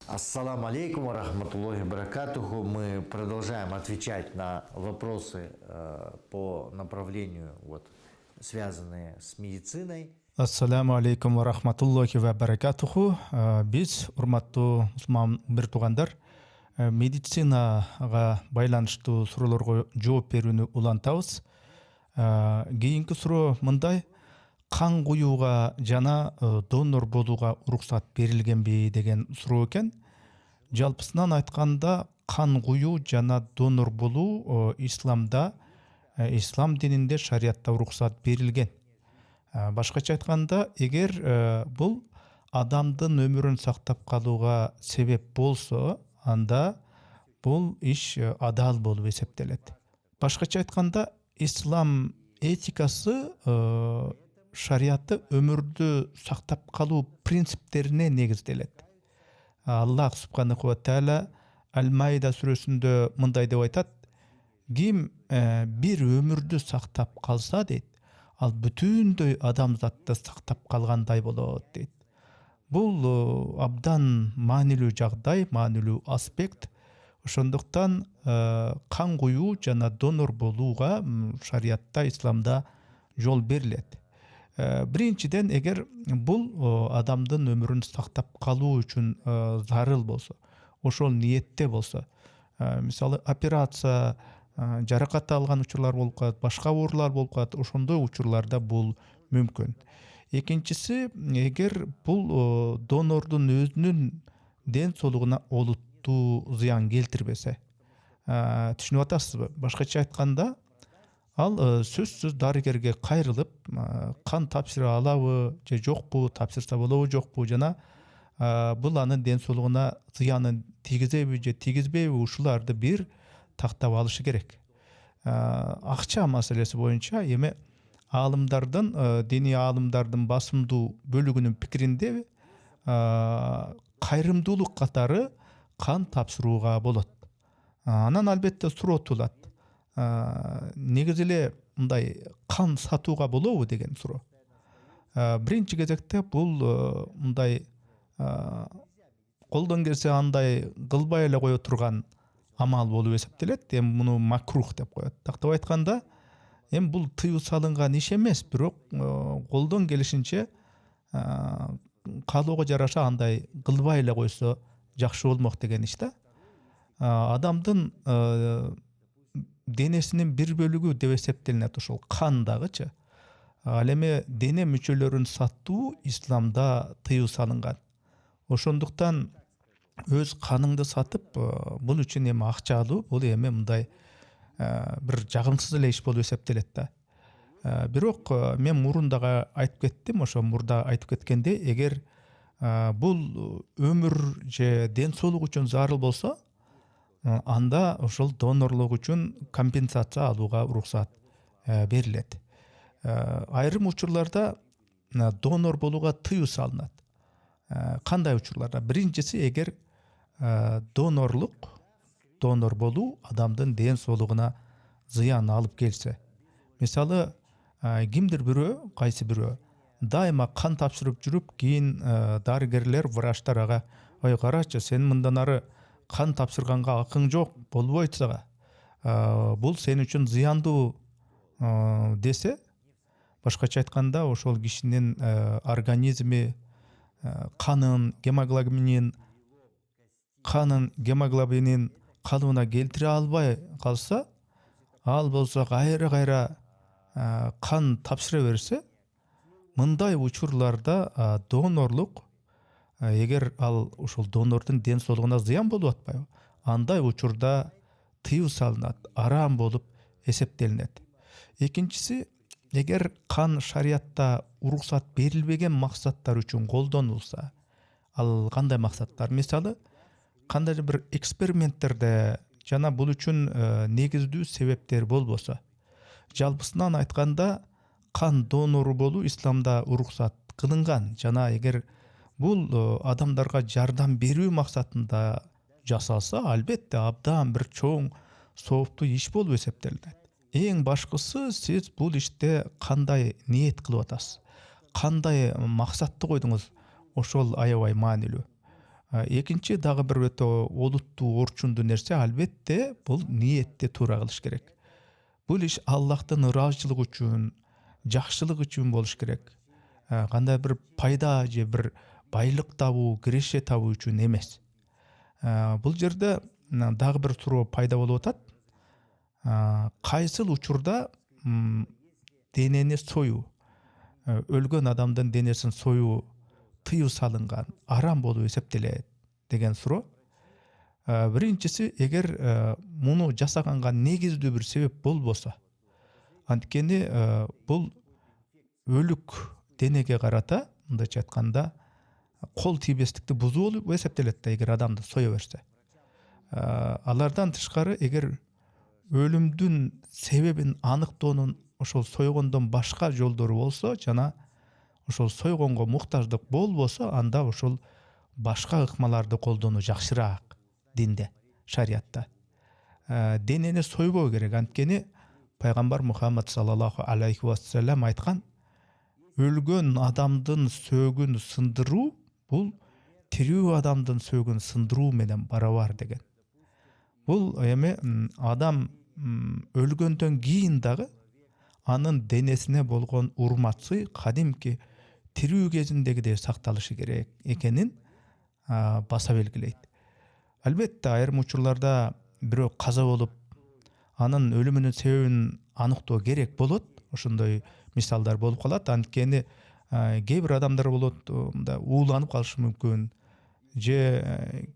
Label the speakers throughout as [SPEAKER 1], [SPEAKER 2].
[SPEAKER 1] Ассаламу алейкум ва рахматуллахи ва баракатуху. Мы продолжаем отвечать на вопросы по направлению, связанные с медициной.
[SPEAKER 2] Ассаламу алейкум ва рахматуллахи ва баракатуху. Biz урматтуу мусулман бир туугандар, медицинаға байланыштуу суроолорго жооп берүүнү улантабыз. Кийинки суроо мындай: кан куюуга жана донор болууга уруксат берилгенби деген суроо экен. Жалпысынан айтканда, кан куюу жана донор болуу исламда, ислам дининде, шариатта уруксат берилген. Башкача айтканда, эгер бул адамдын өмүрүн сактап калууга себеп болсо, анда бул иш адал болуп эсептелет. Башкача айтканда, ислам этикасы шариаты өмүрдү сактап калуу принциптерине негизделет. Аллах субханаху ва тааля Аль-Майда сүрөсүндө мындай деп айтат: ким бир өмүрдү сактап калса дейт, ал бүтүндөй адамзатты сактап калгандай болот дейт. Бул абдан маанилүү жагдай, маанилүү аспект. Ошондуктан кан куюу жана донор болууга шариатта, исламда жол берилет. Биринчиден, эгер бул адамдын өмүрүн сактап калуу үчүн зарыл болсо, ошол ниетте болсо, мисалы операция, жаракат алган учурлар болуп калат, башка оорулар болуп калат, ошондой учурларда бул мүмкүн. Экинчиси, эгер бул донордун өзүнүн ден соолугуна олуттуу зыян келтирбесе, түшүнүп атасызбы? Башкача айтканда, ал сөзсүз дарыгерге кайрылып, кан тапшыра алабы же жокпу, тапшырса болобу жокпу, жана бул анын ден соолугуна зыянын тийгизеби же тийгизбейби, ушуларды бир тактап алышы керек. Акча маселеси боюнча эми аалымдардын, диний аалымдардын басымдуу бөлүгүнүн пикиринде кайрымдуулук катары кан тапшырууга болот. Анан албетте суроо туулат: негизи эле мындай кан сатууга болобу деген суроо. Биринчи кезекте бул мындай колдон келсе андай кылбай эле кое турган амал болуп эсептелет. Эми муну макрух деп коет. Тактап айтканда, эми бул тыюу салынган иш эмес, бирок колдон келишинче каалоого жараша андай кылбай эле койсо жакшы болмок деген иш да. Адамдын денесинин бир бөлүгү деп эсептелинет ошол кан дагычы. Ал эми дене мүчөлөрүн сатуу исламда тыюу салынган. Ошондуктан өз каныңды сатып, бул үчүн эми акча алуу, бул эми мындай бир жагымсыз эле иш болуп эсептелет да. Бирок мен мурун дагы айтып кеттим, ошо мурда айтып кеткендей, эгер бул өмүр же ден соолук үчүн зарыл болсо, анда ошол донорлук үчүн компенсация алууга уруксат берилет. Айрым учурларда донор болууга тыюу салынат. Кандай учурларда? Биринчиси, эгер донор болуу адамдын ден соолугуна зыян алып келсе. Мисалы, кимдир бирөө, кайсы бирөө дайыма кан тапшырып жүрүп, кийин дарыгерлер, врачтар ага: "Ой, карачы, сен мындан ары кан тапшырганга акың жок, болбойт сага. Бул сен үчүн зыяндуу" десе, башкача айтканда, ошол кишинин организми канын гемоглобинин калыбына келтире албай калса, ал болсо кайра кан тапшыра берсе, мындай учурларда донорлук, эгер ал ошол донордун ден соолугуна зыян болуп атпайбы, андай учурда тыюу салынат, арам болуп эсептелинет. Экинчиси, эгер кан шариатта уруксат берилбеген максаттар үчүн колдонулса, ал кандай максаттар? Мисалы, кандайдыр бир эксперименттерде жана бул үчүн негиздүү себептер болбосо, жалпысынан айтканда, кан донору болуу исламда уруксат кылынган. Жана эгер бул адамдарга жардам берүү максатында жасалса, албетте абдан бир чоң сооптуу иш болуп эсептелинет. Эң башкысы, сиз бул иште кандай ниет кылып атасыз, кандай максатты койдуңуз, ошол аябай маанилүү. Экинчи дагы бир өтө олуттуу орчундуу нерсе албетте бул ниетте туура кылыш керек. Бул иш Аллахтын ыраазычылыгы үчүн, жакшылык үчүн болуш керек. Кандай бир пайда же бир байлык табуу, киреше табуу үчүн эмес. Бул жерде дагы бир суроо пайда болуп атат. Кайсыл учурда денени союу, өлгөн адамдын денесин союу тыюу салынган, арам болуп эсептелет деген суроо. Биринчиси, эгер муну жасаганга негиздүү бир себеп болбосо, анткени бул өлүк денеге карата, мындайча айтканда, кол тийбестикти бузуу болуп эсептелет да, эгер адамды сое берсе. Алардан тышкары, эгер өлүмдүн себебин аныктоонун ошол сойгондон башка жолдору болсо, жана ошол сойгонго муктаждык болбосо, анда ошол башка ыкмаларды колдонуу жакшыраак динде, шариятта. Денени сойбоо керек, анткени пайгамбар Мухаммад саллаллаху алейхи вассалам айткан, өлгөн адамдын сөөгүн сындыруу бул тирүү адамдын сөөгүн сындыруу менен барабар деген. Бул эми адам өлгөндөн кийин дагы анын денесине болгон урматсы кадимки тирүү кезиндегидей сакталышы керек экенин баса белгилейт. Албетте айрым учурларда бирөө каза болуп, анын өлүмүнүн себебин аныктоо керек болот. Ошондой мисалдар болуп калат. Анткени кээ бир адамдар болот, ууланып калышы мүмкүн, же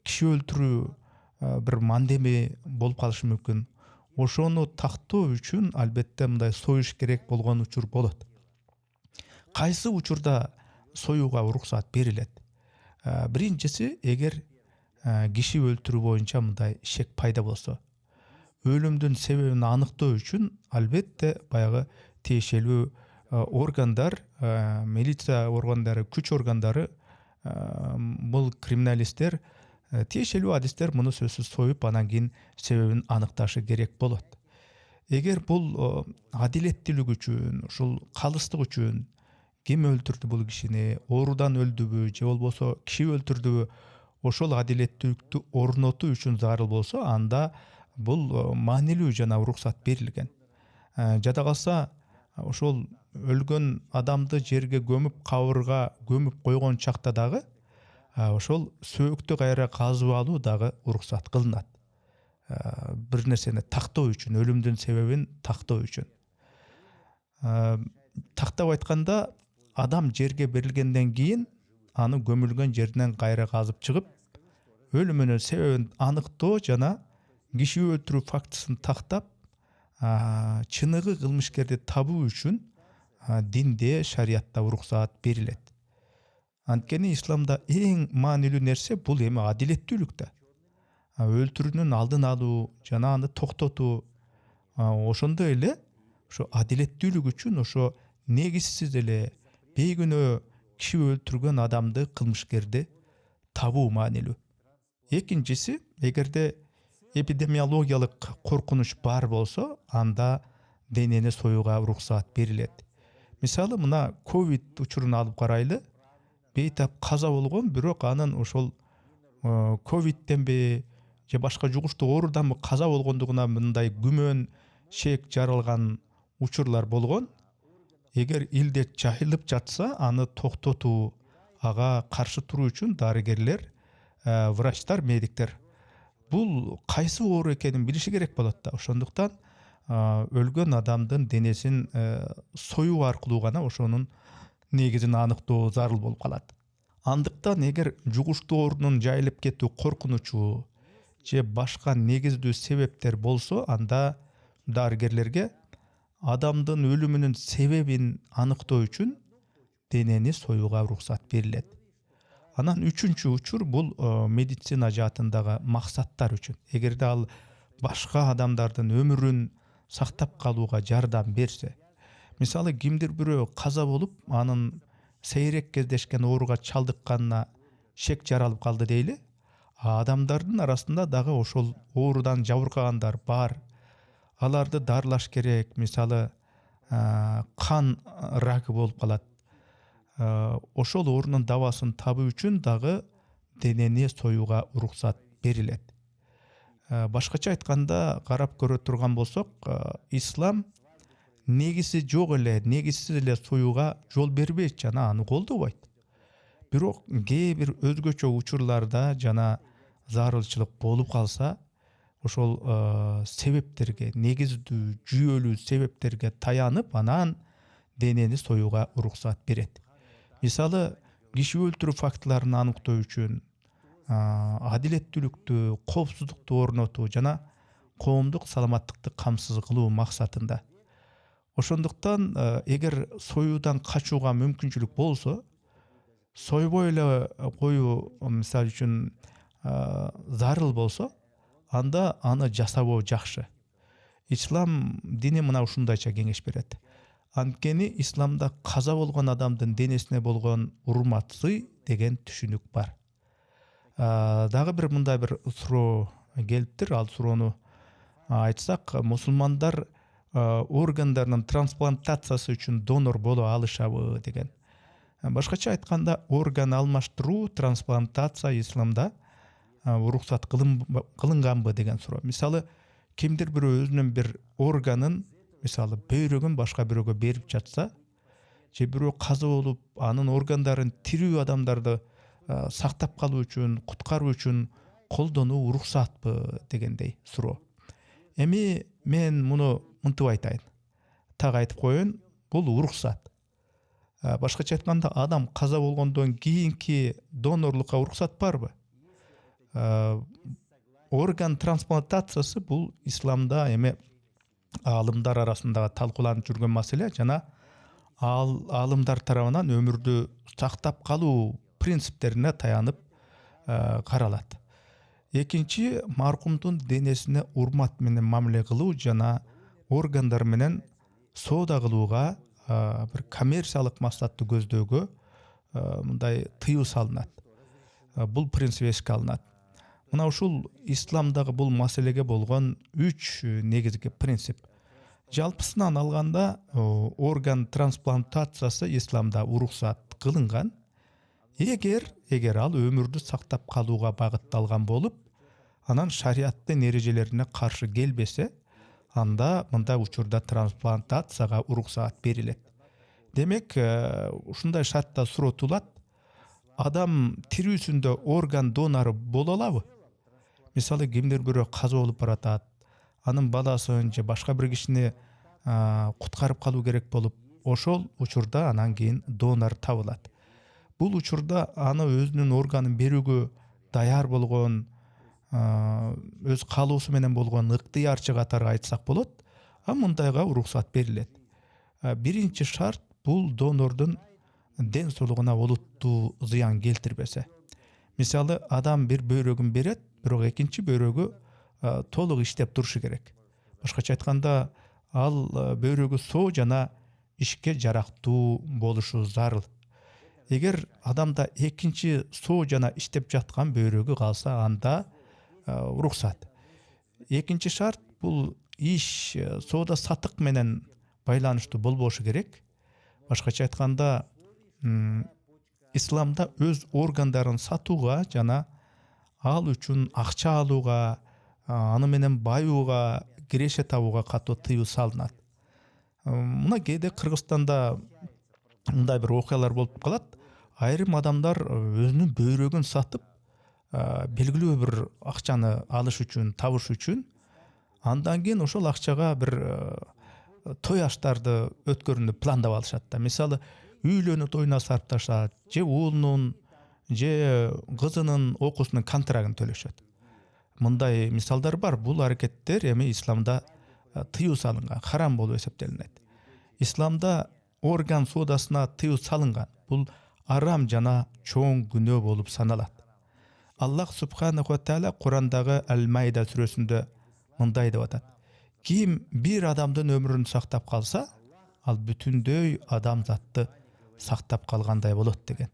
[SPEAKER 2] киши өлтүрүү бир мандеми болуп калышы мүмкүн. Ошону тактоо үчүн албетте мындай союш керек болгон учур болот. Кайсы учурда союуга уруксат берилет? Биринчиси, эгер киши өлтүрүү боюнча мындай шек пайда болсо, өлүмдүн себебин аныктоо үчүн албетте баягы тиешелүү органдар, милиция органдары, күч органдары, бул криминалисттер, тиешелүү адистер муну сөзсүз союп, анан кийин себебин аныкташы керек болот. Эгер бул адилеттүүлүк үчүн, ушул калыстык үчүн, ким өлтүрдү бул кишини, оорудан өлдүбү же болбосо киши өлтүрдүбү, ошол адилеттүүлүктү орнотуу үчүн зарыл болсо, анда бул маанилүү жана уруксат берилген. Жада калса, ошол өлгөн адамды жерге көмүп, кабырга көмүп койгон чакта дагы ошол сөөктү кайра казып алуу дагы уруксат кылынат. Бир нерсени тактоо үчүн, өлүмдүн себебин тактоо үчүн. Тактап айтканда, адам жерге берилгенден кийин аны көмүлгөн жеринен кайра казып чыгып, өлүмүнүн себебин аныктоо жана киши өлтүрүү фактысын тактап, чыныгы кылмышкерди табуу үчүн динде, шариятта уруксаат берилет. Анткени исламда эң маанилүү нерсе бул эми адилеттүүлүк да. Өлтүрүүнүн алдын алуу жана аны токтотуу. Ошондой эле ошо адилеттүүлүк үчүн ошо негизсиз эле бейкүнөө киши өлтүргөн адамды, кылмышкерди табуу маанилүү. Экинчиси, эгерде эпидемиологиялык коркунуч бар болсо, анда денени союуга уруксаат берилет. Мисалы, мына ковид учурун алып карайлы. Бейтап каза болгон, бирок анын ошол ковидтенби же башка жугуштуу ооруданбы каза болгондугуна мындай күмөн, шек жаралган учурлар болгон. Эгер илдет жайылып жатса, аны токтотуу, ага каршы туруу үчүн дарыгерлер, врачтар, медиктер бул кайсы оору экенин билиши керек болот да. Ошондуктан өлгөн адамдын денесин союу аркылуу гана ошонун негизин аныктоо зарыл болуп калат. Андыктан эгер жугуштуу оорунун жайылып кетүү коркунучу же башка негиздүү себептер болсо, анда дарыгерлерге адамдын өлүмүнүн себебин аныктоо үчүн денени союуга уруксат берилет. Анан үчүнчү учур бул медицина жаатындагы максаттар үчүн. Эгерде ал башка адамдардын өмүрүн сактап калууга жардам берсе, мисалы, кимдир бирөө каза болуп, анын сейрек кездешкен ооруга чалдыкканына шек жаралып калды дейли. Адамдардын арасында дагы ошол оорудан жабыркагандар бар. Аларды дарылаш керек. Мисалы, кан рагы болуп калат. Ошол оорунун дабасын табуу үчүн дагы денени союуга уруксат берилет. Башкача айтканда карап көрө турган болсок, ислам негиси жок эле, негизсиз эле союуга жол бербейт жана аны колдобойт. Бирок кээ бир өзгөчө учурларда жана зарылчылык болуп калса, ошол себептерге, негиздүү, жүйөлүү себептерге таянып, анан денени союуга уруксат берет. Мисалы, киши өлтүрүү фактыларын аныктоо үчүн, адилеттүүлүктү, коопсуздукту орнотуу жана коомдук саламаттыкты камсыз кылуу максатында. Ошондуктан эгер союудан качууга мүмкүнчүлүк болсо, сойбой эле коюу мисалы үчүн зарыл болсо, анда аны жасабоо жакшы. Ислам дини мына ушундайча кеңеш берет. Анткени исламда каза болгон адамдын денесине болгон урматы деген түшүнүк бар. Дагы бир мындай бир суроо келиптир. Ал суроону айтсак, мусулмандар органдарынын трансплантациясы үчүн донор боло алышабы деген. Башкача айтканда, орган алмаштыруу, трансплантация исламда уруксат кылынганбы деген суроо. Мисалы, кимдир бирөө өзүнүн бир органын, мисалы бөйрөгүн башка бирөөгө берип жатса, же бирөө каза болуп, анын органдарын тирүү адамдарды сактап калуу үчүн, куткаруу үчүн колдонуу уруксатпы дегендей суроо. Эми мен муну мынтип айтайын. Так айтып коеюн, бул уруксат. Башкача айтканда, адам каза болгондон кийинки донорлукка уруксат барбы? Орган трансплантациясы бул исламда эми аалымдар арасында талкууланып жүргөн маселе жана аалымдар тарабынан өмүрдү сактап калуу принциптерине таянып каралат. Экинчи, маркумдун денесине урмат менен мамиле кылуу жана органдар менен соода кылууга бир коммерциялык максатты көздөөгө мындай тыюу салынат. Бул принцип эске алынат. Мына ушул исламдагы бул маселеге болгон 3 негизги принцип. Жалпысынан алганда, орган трансплантациясы исламда уруксат кылынган. Эгер ал өмүрдү сактап калууга багытталган болуп, анан шариаттын эрежелерине каршы келбесе, анда мындай учурда трансплантацияга уруксат берилет. Демек, ушундай шартта суроо туулат: адам тирүүсүндө орган донору боло алабы? Мисалы, кимдир бирөө каза болуп баратат, анын баласын же башка бир кишини куткарып калуу керек болуп, ошол учурда анан кийин донор табылат. Бул учурда аны өзүнүн органын берүүгө даяр болгон, өз каалоосу менен болгон ыктыярчы катары айтсак болот, мындайга уруксат берилет. Биринчи шарт бул донордун ден соолугуна олуттуу зыян келтирбесе. Мисалы, адам бир бөйрөгүн берет, бирок экинчи бөйрөгү толук иштеп турушу керек. Башкача айтканда, ал бөйрөгү соо жана ишке жарактуу болушу зарыл. Эгер адамда экинчи соо жана иштеп жаткан бөйрөгү калса, анда уруксат. Экинчи шарт бул иш соода сатык менен байланыштуу болбошу керек. Башкача айтканда, исламда өз органдарын сатууга жана ал үчүн акча алууга, аны менен баюуга, киреше табууга катуу тыюу салынат. Мына кээде Кыргызстанда мындай бир окуялар болуп калат. Айрым адамдар өзүнүн бөйрөгүн сатып, белгилүү бир акчаны алыш үчүн, табыш үчүн, андан кийин ошол акчага бир той аштарды өткөрүүнү пландап алышат да. Мисалы, үйлөнүү тоюна сарпташат, же уулунун, же кызынын окуусунун контрагын төлөшөт. Мындай мисалдар бар. Бул аракеттер эми исламда тыюу салынган, харам болуп эсептелинет. Исламда орган соодасына тыюу салынган. Бул арам жана чоң күнөө болуп саналат. Аллах субханаху ва тааля Курандагы Ал-Майда сүрөсүндө мындай деп атат: ким бир адамдын өмүрүн сактап калса, ал бүтүндөй адамзатты сактап калгандай болот деген.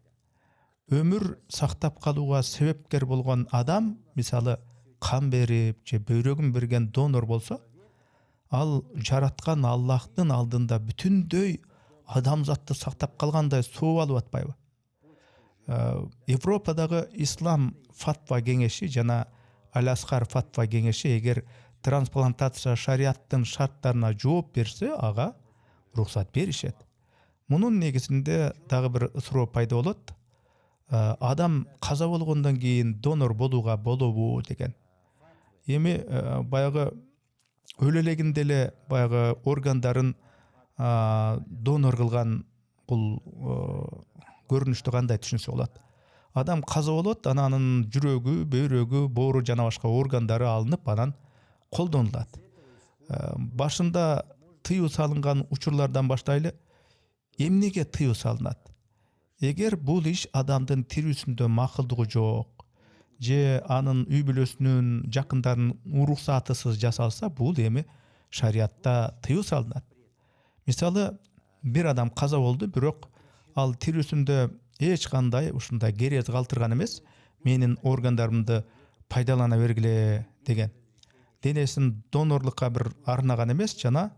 [SPEAKER 2] Өмүр сактап калууга себепкер болгон адам, мисалы, кан берип же бөйрөгүн берген донор болсо, ал жараткан Аллахтын алдында бүтүндөй адамзатты сактап калгандай соо алып атпайбы? Европадағы ислам фатва кеңеши жана Ал-Асқар фатва кеңеши егер трансплантация шариаттын шарттарына жооп берсе, ага уруксат беришет. Мунун негизинде дагы бир суроо пайда болот. Адам каза болгондон кийин донор болууга болобу деген. Эми баягы өлө элегинде эле баягы органдарын донор кылган бул көрүнүштү кандай түшүнсө болот? Адам каза болот, анын жүрөгү, бөйрөгү, боору жана башка органдары алынып, анан колдонулат. Башында тыюу салынган учурлардан баштайлы, эмнеге тыюу салынат? Эгер бул иш адамдын тирүүсүндө макулдугу жок, же анын үй бүлөсүнүн жакындарынын уруксатысыз жасалса, бул эми шариатта тыюу салынат. Мисалы, бир адам каза болду, бирок ал тирүүсүндө эч кандай ушундай керез калтырган эмес, менин органдарымды пайдалана бергиле деген. Денесин донорлукка бир арнаган эмес, жана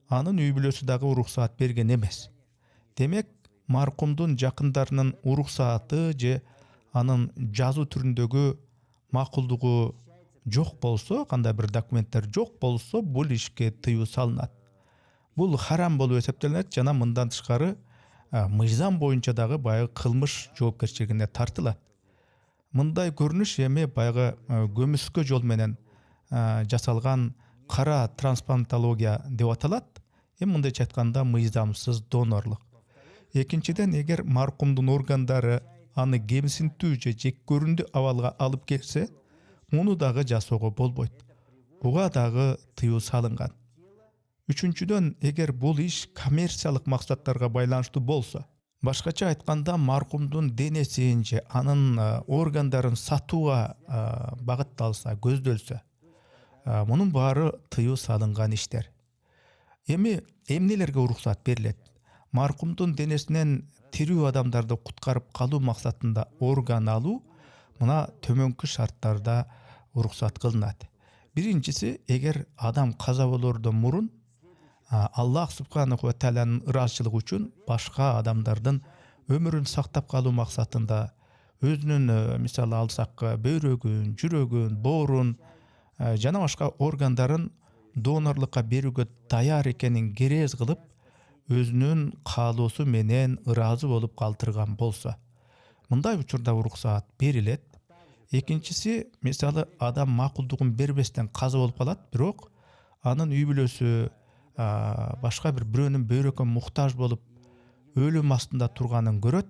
[SPEAKER 2] анын үй бүлөсү дагы уруксаат берген эмес. Демек, маркумдун жакындарынын уруксааты же анын жазуу түрүндөгү макулдугу жок болсо, кандай бир документтер жок болсо, бул ишке тыюу салынат. Бул харам болуп эсептелет жана мындан тышкары мыйзам боюнча дагы баягы кылмыш жоопкерчилигине тартылат. Мындай көрүнүш эми баягы көмүскө жол менен жасалган кара трансплантология деп аталат. Эми мындайча айтканда мыйзамсыз донорлук. Экинчиден, эгер маркумдун органдары аны кемсинтүү же жек көрүндү абалга алып келсе, муну дагы жасоого болбойт. Буга дагы тыюу салынган. Үчүнчүдөн, эгер бул иш коммерциялык максаттарга байланыштуу болсо, башкача айтканда маркумдун денесин же анын органдарын сатууга багытталса, көздөлсө, мунун баары тыюу салынган иштер. Эми эмнелерге уруксат берилет? Маркумдун денесинен тирүү адамдарды куткарып калуу максатында орган алуу мына төмөнкү шарттарда уруксат кылынат. Биринчиси, эгер адам каза болордон мурун Аллах субханаху ва тааланын ыраазычылыгы үчүн башка адамдардын өмүрүн сактап калуу максатында өзүнүн, мисалы алсак, бөйрөгүн, жүрөгүн, боорун жана башка органдарын донорлукка берүүгө даяр экенин керез кылып, өзүнүн каалоосу менен ыраазы болуп калтырган болсо, мындай учурда уруксаат берилет. Экинчиси, мисалы адам макулдугун бербестен каза болуп калат, бирок анын үй бүлөсү башка бирөөнүн бөйрөккө муктаж болуп өлүм астында турганын көрөт.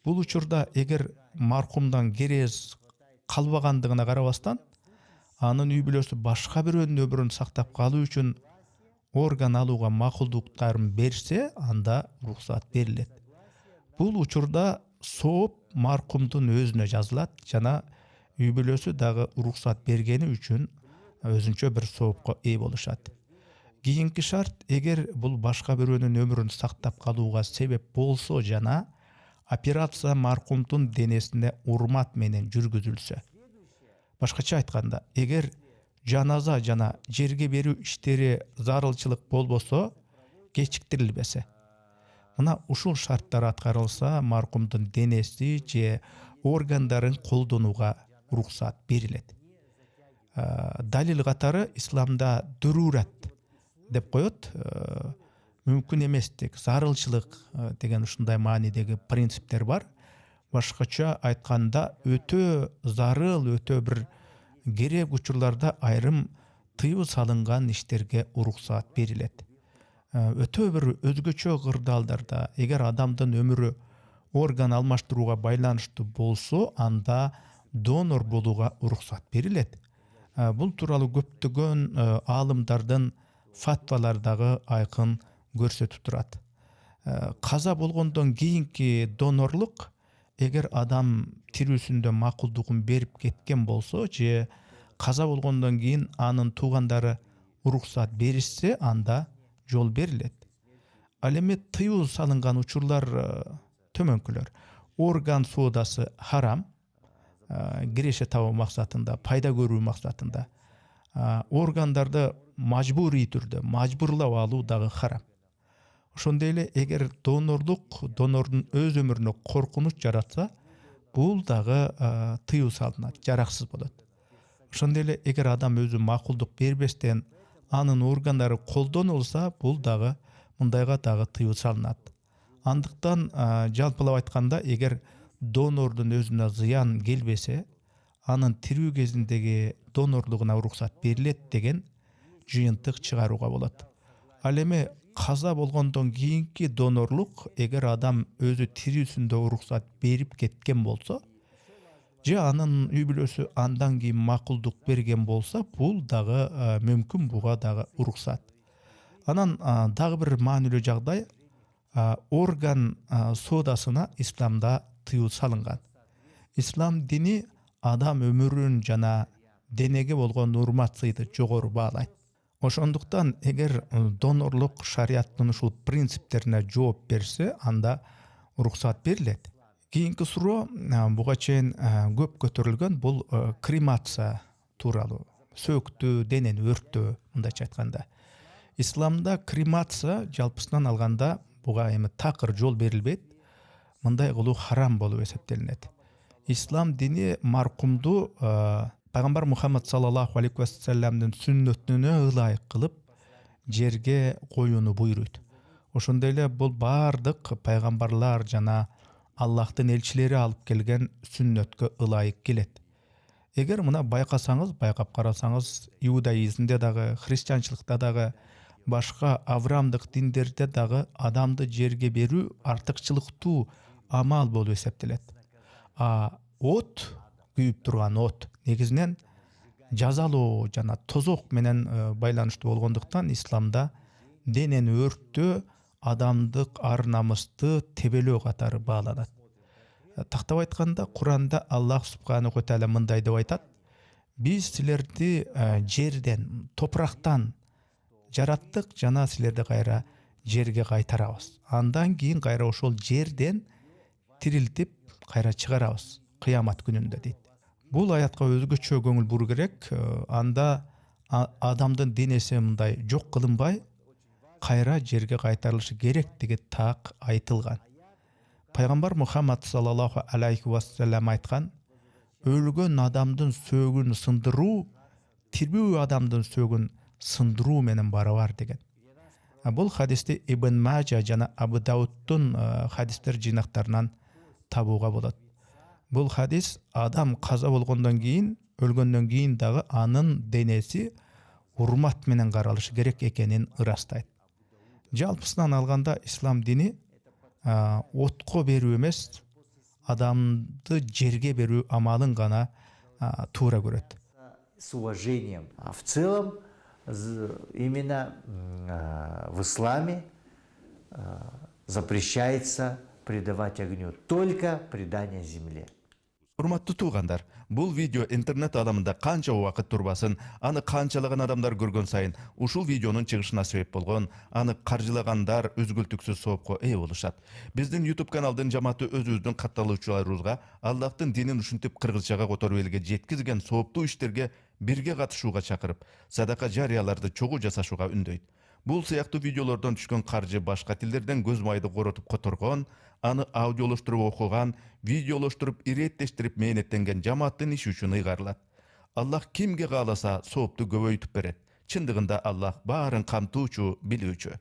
[SPEAKER 2] Бул учурда эгер маркумдан керез калбагандыгына карабастан, анын үй бүлөсү башка бирөөнүн өмүрүн сактап калуу үчүн орган алууга макулдуктарын берсе, анда уруксаат берилет. Бул учурда сооп маркумдун өзүнө жазылат жана үй бүлөсү дагы уруксаат бергени үчүн өзүнчө бир соопко ээ болушат. Кийинки шарт, эгер бул башка бирөөнүн өмүрүн сактап калууга себеп болсо жана операция маркумдун денесине урмат менен жүргүзүлсө. Башкача айтканда, эгер жаназа жана жерге берүү иштери зарылчылык болбосо, кечиктирилбесе, мына ушул шарттар аткарылса, маркумдун денеси же органдарын колдонууга уруксаат берилет. Далил катары исламда дурурат деп коет, мүмкүн эместик, зарылчылык деген ушундай маанидеги принциптер бар. Башкача айтканда, өтө зарыл, өтө бир керек учурларда айрым тыюу салынган иштерге уруксаат берилет. Өтө бир өзгөчө кырдаалдарда, эгер адамдын өмүрү орган алмаштырууга байланыштуу болсо, анда донор болууга уруксаат берилет. Бул тууралуу көптөгөн аалымдардын фатвалардагы айкын көрсөтүп турат. Каза болгондон кийинки донорлук, эгер адам тирүүсүндө макулдугун берип кеткен болсо, же каза болгондон кийин анын туугандары уруксаат беришсе, анда жол берилет. Ал эми тыюу салынган учурлар төмөнкүлөр. Орган соодасы харам, киреше табуу максатында, пайда көрүү максатында. Органдарды мажбурий түрдө, мажбурлап алуу дагы харам. Ошондой эле эгер донорлук донордун өз өмүрүнө коркунуч жаратса, бул дагы тыюу салынат, жараксыз болот. Ошондой эле эгер адам өзү макулдук бербестен анын органдары колдонулса, бул дагы мындайга дагы тыюу салынат. Андыктан жалпылап айтканда, эгер донордун өзүнө зыян келбесе, анын тирүү кезиндеги донорлугуна уруксат берилет деген жыйынтык чыгарууга болот. Ал эми каза болгондон кийинки донорлук, эгер адам өзү тирүүсүндө уруксат берип кеткен болсо, же анын үй бүлөсү андан кийин макулдук берген болсо, бул дагы мүмкүн, буга дагы уруксат. Анан дагы бир маанилүү жагдай, орган соодасына исламда тыюу салынган. Ислам дини адам өмүрүн жана денеге болгон урмат-сыйды жогору баалайт. Ошондуктан эгер донорлук шариаттын ушул принциптерине жооп берсе, анда уруксат берилет. Кийинки суроо буга чейин көп көтөрүлгөн, бул кремация тууралуу. Сөөктү, денени өрттөө, мындайча айтканда. Исламда кремация жалпысынан алганда буга эми такыр жол берилбейт. Мындай кылуу харам болуп эсептелинет. Ислам дини маркумду Пайгамбар Мухаммад саллаллаху алейхи вассаламдын сүннөтүнө ылайык кылып жерге коюуну буйруйт. Ошондой эле бул бардык пайгамбарлар жана Аллахтын элчилери алып келген сүннөткө ылайык келет. Эгер мына байкасаңыз, байкап карасаңыз, иудаизмде дагы, христианчылыкта дагы, башка авраамдык диндерде дагы адамды жерге берүү артыкчылыктуу амал болуп эсептелет. От, күйүп турган от, негизинен жазалоо жана тозок менен байланыштуу болгондуктан исламда денени өрттөө адамдык ар-намысты тебелөө катары бааланат. Тактап айтканда, Куранда Аллах субханаху тааля мындай деп айтат: биз силерди жерден, топурактан жараттык жана силерди кайра жерге кайтарабыз. Андан кийин кайра ошол жерден тирилтип кайра чыгарабыз кыямат күнүндө дейт. Бул аятка өзгөчө көңүл буруу керек. Анда адамдын денеси мындай жок кылынбай, кайра жерге кайтарылышы керектиги так айтылган. Пайгамбар Мухаммад саллаллаху алейхи вассалам айткан: өлгөн адамдын сөөгүн сындыруу тирүү адамдын сөөгүн сындыруу менен барабар деген. Бул хадисти Ибн Мажа жана Абу Даудтун хадистер жыйнактарынан табууга болот. Бул хадис адам каза болгондон кийин, өлгөндөн кийин дагы анын денеси урмат менен каралышы керек экенин ырастайт. Жалпысынан алганда ислам дини отко берүү эмес, адамды жерге берүү амалын гана туура көрөт.
[SPEAKER 1] С уважением. А в целом именно в исламе запрещается предавать огню, только предание земле.
[SPEAKER 3] Урматтуу туугандар, бул видео интернет аламында канча убакыт турбасын, аны канчалаган адамдар көргөн сайын ушул видеонун чыгышына себеп болгон, аны каржылагандар үзгүлтүксүз соопко ээ болушат. Биздин YouTube каналдын жамааты өзүбүздүн катталуучуларыбызга Аллахтын динин ушинтип кыргызчага которуп элге жеткизген сооптуу иштерге бирге катышууга чакырып, садака жарыяларды чогуу жасашууга үндөйт. Бул сыяктуу видеолордон түшкөн каржы башка тилдерден көз майды коротуп которгон, аны аудиолоштуруп окуган, видеолоштуруп иреттештирип мээнеттенген жамааттын иши үчүн ыйгарылат. Аллах кимге кааласа соопту көбөйтүп берет. Чындыгында Аллах баарын камтуучу, билүүчү.